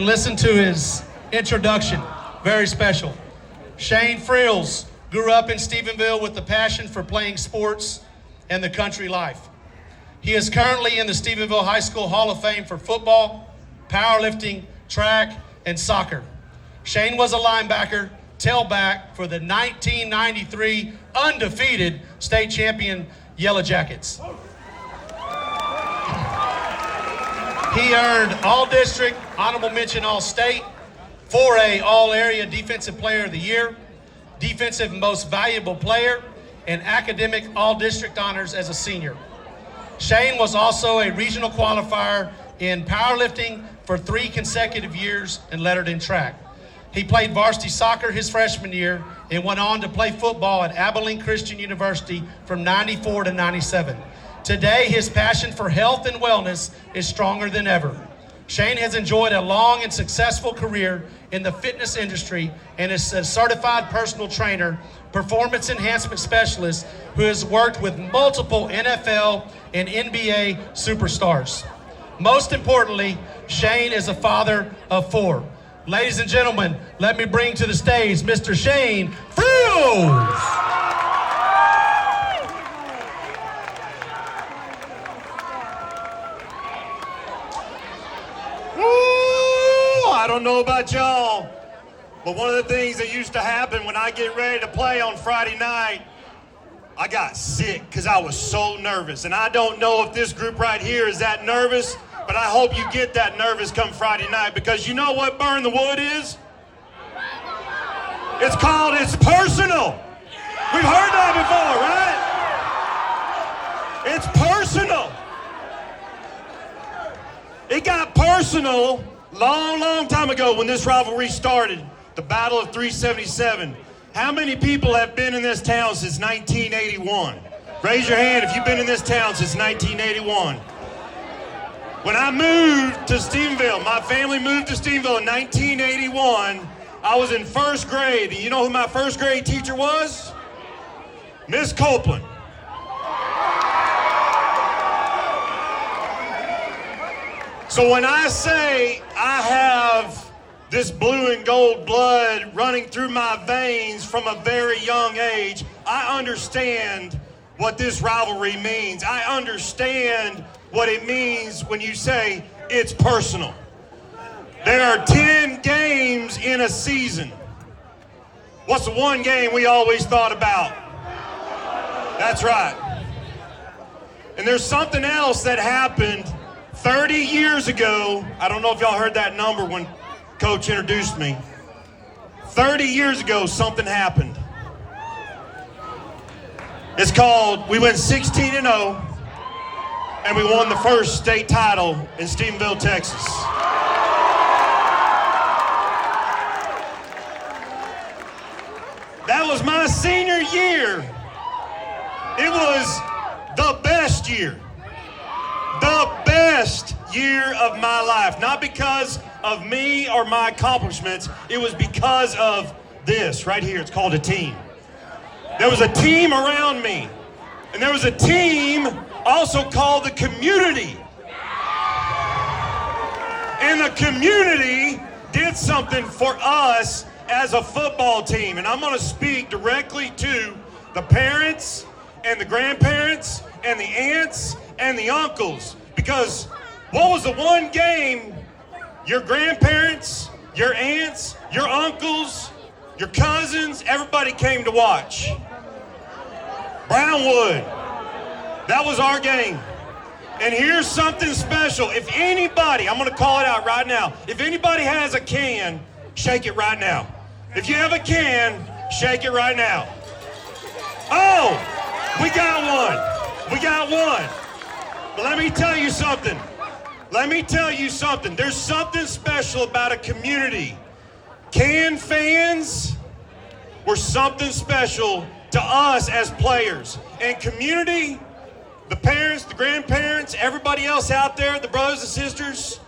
Listen to his introduction, very special. Shane Freels grew up in Stephenville with the passion for playing sports and the country life. He is currently in the Stephenville High School Hall of Fame for football, powerlifting, track, and soccer. Shane was a linebacker, tailback for the 1993 undefeated state champion Yellowjackets. He earned All-District, Honorable Mention All-State, 4A All-Area Defensive Player of the Year, Defensive Most Valuable Player, and Academic All-District Honors as a senior. Shane was also a regional qualifier in powerlifting for 3 consecutive years and lettered in track. He played varsity soccer his freshman year and went on to play football at Abilene Christian University from '94 to '97. Today, his passion for health and wellness is stronger than ever. Shane has enjoyed a long and successful career in the fitness industry and is a certified personal trainer, performance enhancement specialist who has worked with multiple NFL and NBA superstars. Most importantly, Shane is a father of 4. Ladies and gentlemen, let me bring to the stage Mr. Shane Freels. I don't know about y'all, but one of the things that used to happen when I get ready to play on Friday night, I got sick because I was so nervous. And I don't know if this group right here is that nervous, but I hope you get that nervous come Friday night, because you know what Burn the Wood is? It's personal. We've heard that before, right? It's personal. It got personal long time ago when this rivalry started, the Battle of 377. How many people have been in this town since 1981? Raise your hand if you've been in this town since 1981. When I moved to Stephenville, my family moved to Stephenville in 1981, I was in first grade. And you know who my first grade teacher was? Miss Copeland. So when I say I have this blue and gold blood running through my veins from a very young age, I understand what this rivalry means. I understand what it means when you say it's personal. There are 10 games in a season. What's the one game we always thought about? That's right. And there's something else that happened 30 years ago. I don't know if y'all heard that number when Coach introduced me. 30 years ago, something happened. It's called, we went 16-0, and we won the first state title in Stephenville, Texas. That was my senior year. It was the best year. The best year of my life. Not because of me or my accomplishments. It was because of this right here. It's called a team. There was a team around me. And there was a team also called the community. And the community did something for us as a football team. And I'm going to speak directly to the parents and the grandparents and the aunts and the uncles, because what was the one game your grandparents, your aunts, your uncles, your cousins, everybody came to watch? Brownwood. That was our game. And here's something special. If anybody, I'm going to call it out right now, if anybody has a can, shake it right now. If you have a can, shake it right now. Oh, we got one. We got one. But let me tell you something. There's something special about a community. Can fans were something special to us as players. And community, the parents, the grandparents, everybody else out there, the brothers and sisters,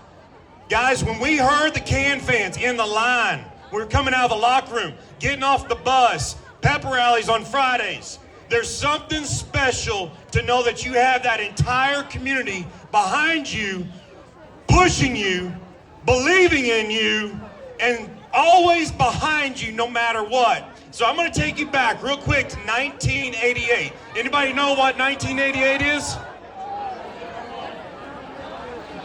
guys, when we heard the Can fans in the line, we were coming out of the locker room, getting off the bus, pep rallies on Fridays. There's something special to know that you have that entire community behind you, pushing you believing in you, and always behind you no matter what. So I'm going to take you back real quick to 1988. Anybody know what 1988 is?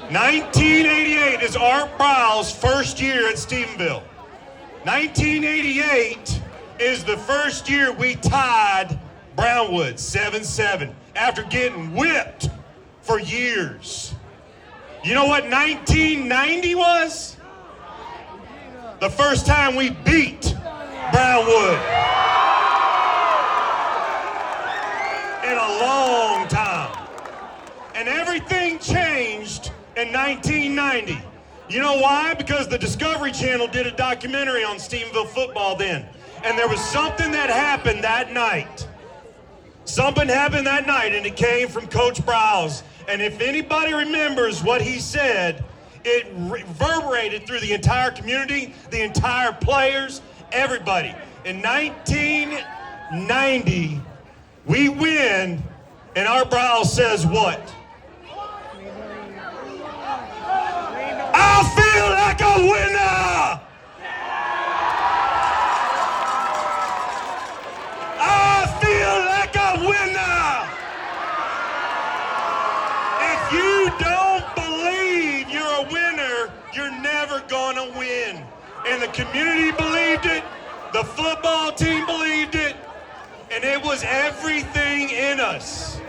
1988 is Art Briles' first year at Stephenville. 1988 is the first year we tied Brownwood 7-7 after getting whipped for years. You know what 1990 was? The first time we beat Brownwood in a long time. And everything changed in 1990. You know why? Because the Discovery Channel did a documentary on Stephenville football then. And there was something that happened that night. Something happened that night, and it came from Coach Briles. And if anybody remembers what he said, it reverberated through the entire community, the entire players, everybody. In 1990, we win, and Art Briles says what? I feel like a winner! I feel like a winner! If you don't believe you're a winner, you're never gonna win. And the community believed it, the football team believed it, and it was everything in us.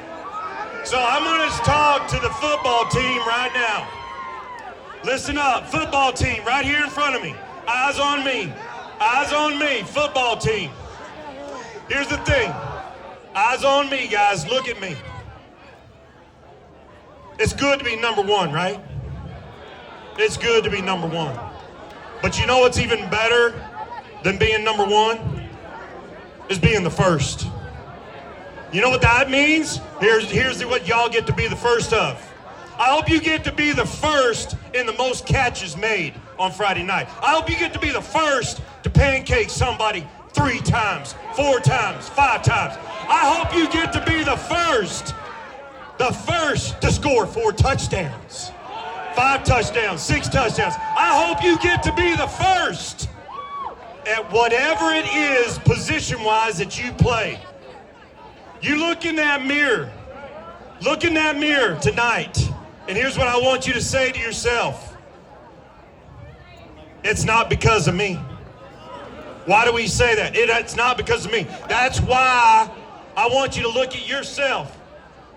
So I'm gonna talk to the football team right now. Listen up, football team, right here in front of me. Eyes on me. Eyes on me, football team. Here's the thing. Eyes on me, guys. Look at me. It's good to be number one, right? It's good to be number one. But you know what's even better than being number one? Is being the first. You know what that means? Here's what y'all get to be the first of. I hope you get to be the first in the most catches made on Friday night. I hope you get to be the first to pancake somebody 3 times, 4 times, 5 times. I hope you get to be the first to score 4 touchdowns, 5 touchdowns, 6 touchdowns. I hope you get to be the first at whatever it is position-wise that you play. You look in that mirror. Look in that mirror tonight. And here's what I want you to say to yourself. It's not because of me. Why do we say that? It's not because of me. That's why I want you to look at yourself.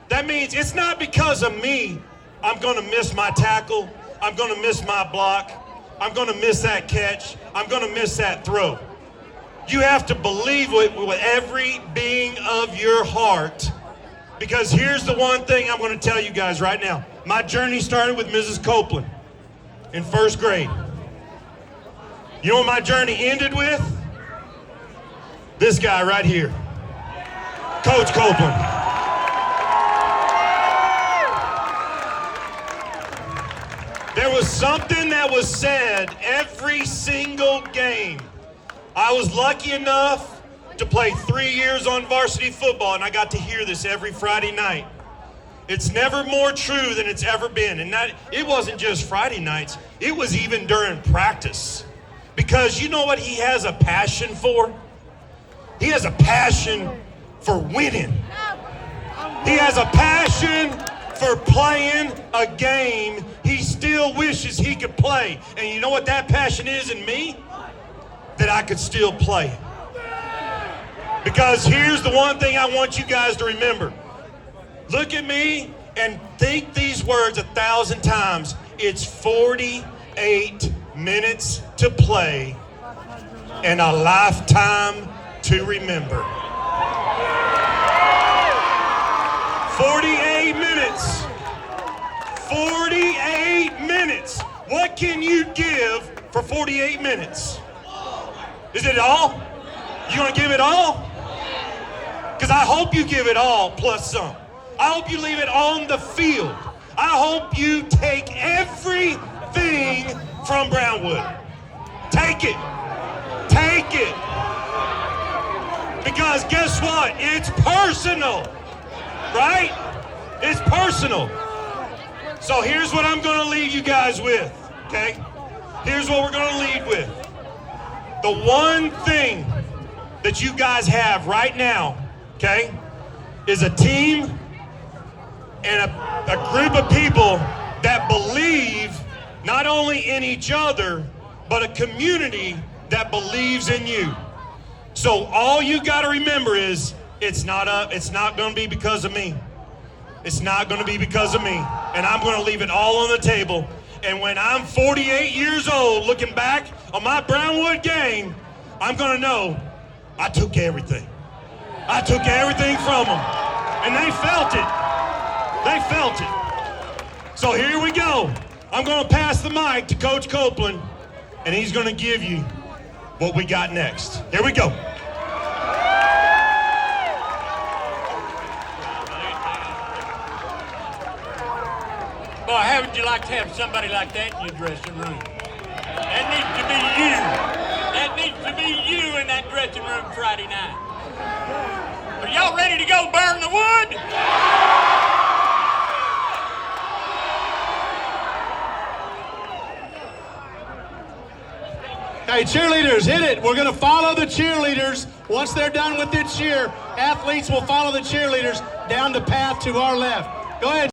That means it's not because of me I'm going to miss my tackle. I'm going to miss my block. I'm going to miss that catch. I'm going to miss that throw. You have to believe it with every being of your heart. Because here's the one thing I'm going to tell you guys right now. My journey started with Mrs. Copeland in 1st grade. You know what my journey ended with? This guy right here, Coach Copeland. There was something that was said every single game. I was lucky enough to play 3 years on varsity football, and I got to hear this every Friday night. It's never more true than it's ever been. And it wasn't just Friday nights. It was even during practice. Because you know what he has a passion for? He has a passion for winning. He has a passion for playing a game he still wishes he could play. And you know what that passion is in me? That I could still play it. Because here's the one thing I want you guys to remember. Look at me and think these words 1,000 times. It's 48 minutes to play and a lifetime to remember. 48 minutes. 48 minutes. What can you give for 48 minutes? Is it all? You gonna give it all? Because I hope you give it all plus some. I hope you leave it on the field. I hope you take everything from Brownwood. Take it. Take it. Because guess what? It's personal. Right? It's personal. So here's what I'm going to leave you guys with, okay? here's what we're going to lead with. The one thing that you guys have right now, okay, is a team and a group of people that believe not only in each other, but a community that believes in you. So all you got to remember is it's not going to be because of me. It's not going to be because of me. And I'm going to leave it all on the table. And when I'm 48 years old, looking back on my Brownwood game, I'm going to know I took everything. I took everything from them. And they felt it. They felt it. So here we go. I'm going to pass the mic to Coach Copeland, and he's going to give you what we got next. Here we go. Boy, how would you like to have somebody like that in your dressing room? That needs to be you. That needs to be you in that dressing room Friday night. Are y'all ready to go burn the wood? Hey, cheerleaders, hit it. We're going to follow the cheerleaders. Once they're done with their cheer, athletes will follow the cheerleaders down the path to our left. Go ahead.